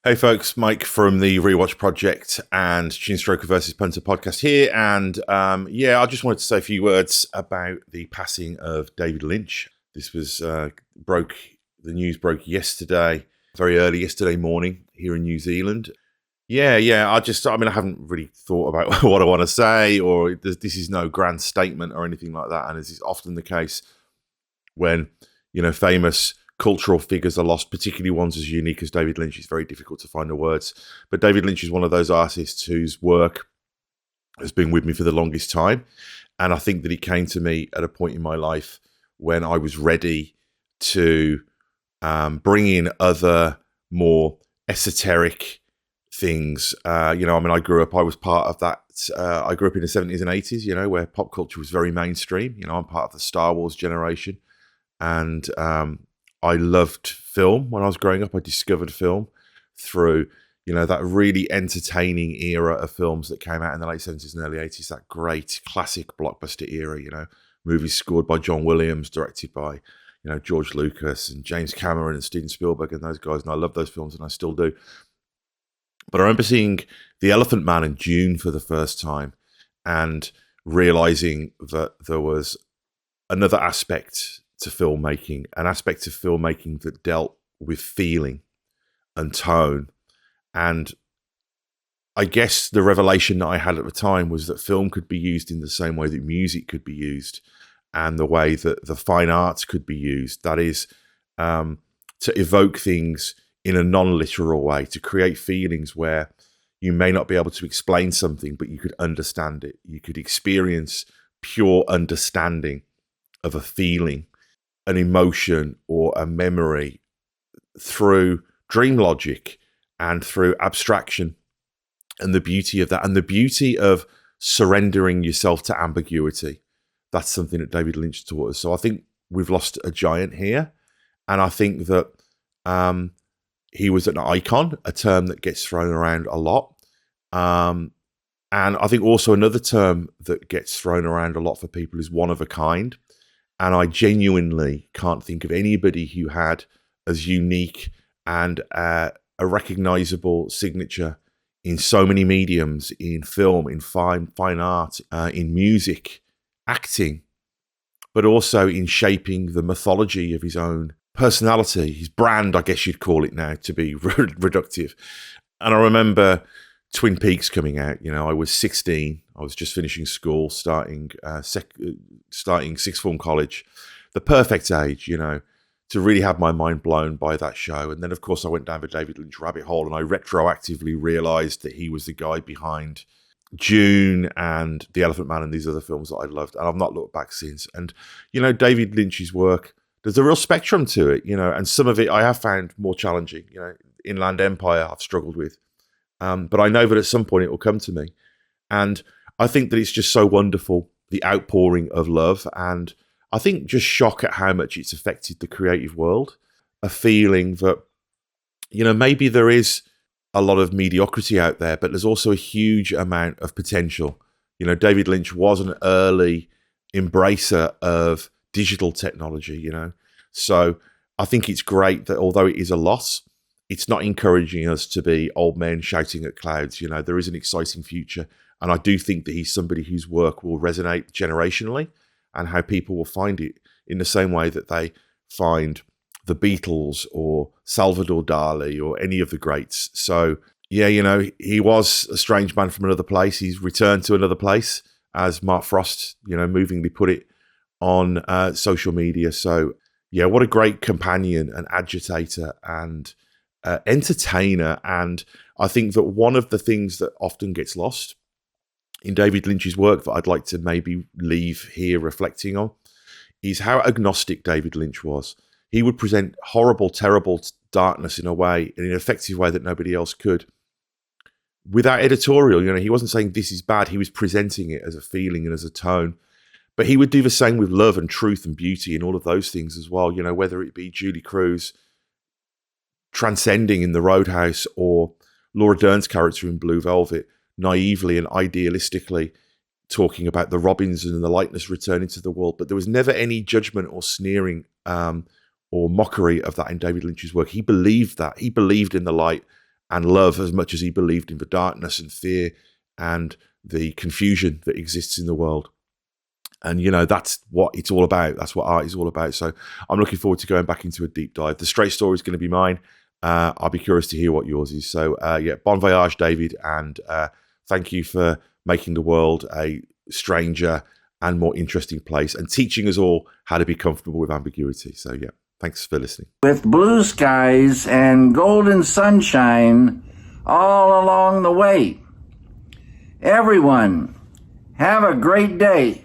Hey folks, Mike from the Rewatch Project and ChinStroker versus Punter podcast here. And I just wanted to say a few words about the passing of David Lynch. This was the news broke yesterday, very early yesterday morning here in New Zealand. I haven't really thought about what I want to say, or this is no grand statement or anything like that. And as is often the case when, famous cultural figures are lost, particularly ones as unique as David Lynch. It's very difficult to find the words. But David Lynch is one of those artists whose work has been with me for the longest time. And I think that it came to me at a point in my life when I was ready to bring in other, more esoteric things. I grew up in the 70s and 80s, where pop culture was very mainstream. I'm part of the Star Wars generation. And I loved film when I was growing up. I discovered film through, that really entertaining era of films that came out in the late 70s and early 80s, that great classic blockbuster era, movies scored by John Williams, directed by, George Lucas and James Cameron and Steven Spielberg and those guys. And I love those films and I still do. But I remember seeing The Elephant Man and Dune for the first time and realizing that there was another aspect to filmmaking, an aspect of filmmaking that dealt with feeling and tone. And I guess the revelation that I had at the time was that film could be used in the same way that music could be used and the way that the fine arts could be used. That is, to evoke things in a non-literal way, to create feelings where you may not be able to explain something, but you could understand it. You could experience pure understanding of a feeling, an emotion or a memory through dream logic and through abstraction, and the beauty of that and the beauty of surrendering yourself to ambiguity. That's something that David Lynch taught us. So I think we've lost a giant here. And I think that he was an icon, a term that gets thrown around a lot. And I think also another term that gets thrown around a lot for people is one of a kind. And I genuinely can't think of anybody who had as unique and a recognizable signature in so many mediums, in film, in fine art, in music, acting, but also in shaping the mythology of his own personality, his brand, I guess you'd call it now, to be reductive. And I remember Twin Peaks coming out. I was 16. I was just finishing school, starting sixth form college. The perfect age, to really have my mind blown by that show. And then, of course, I went down the David Lynch rabbit hole and I retroactively realized that he was the guy behind Dune and The Elephant Man and these other films that I loved. And I've not looked back since. And, David Lynch's work, there's a real spectrum to it, and some of it I have found more challenging. Inland Empire I've struggled with. But I know that at some point it will come to me. And I think that it's just so wonderful, the outpouring of love. And I think just shock at how much it's affected the creative world. A feeling that, maybe there is a lot of mediocrity out there, but there's also a huge amount of potential. David Lynch was an early embracer of digital technology, So I think it's great that although it is a loss, it's not encouraging us to be old men shouting at clouds. There is an exciting future. And I do think that he's somebody whose work will resonate generationally and how people will find it in the same way that they find the Beatles or Salvador Dali or any of the greats. So, he was a strange man from another place. He's returned to another place, as Mark Frost, movingly put it on social media. So, what a great companion and agitator and entertainer. And I think that one of the things that often gets lost in David Lynch's work that I'd like to maybe leave here reflecting on is how agnostic David Lynch was. He would present horrible, terrible darkness in an effective way that nobody else could. Without editorial, he wasn't saying this is bad. He was presenting it as a feeling and as a tone. But he would do the same with love and truth and beauty and all of those things as well. Whether it be Julie Cruz transcending in The Roadhouse or Laura Dern's character in Blue Velvet, naively and idealistically talking about the Robinson and the lightness returning to the world. But there was never any judgment or sneering or mockery of that in David Lynch's work. He believed that. He believed in the light and love as much as he believed in the darkness and fear and the confusion that exists in the world. And, that's what it's all about. That's what art is all about. So I'm looking forward to going back into a deep dive. The straight story is going to be mine. I'll be curious to hear what yours is. So, bon voyage, David. And thank you for making the world a stranger and more interesting place and teaching us all how to be comfortable with ambiguity. So, thanks for listening. With blue skies and golden sunshine all along the way. Everyone, have a great day.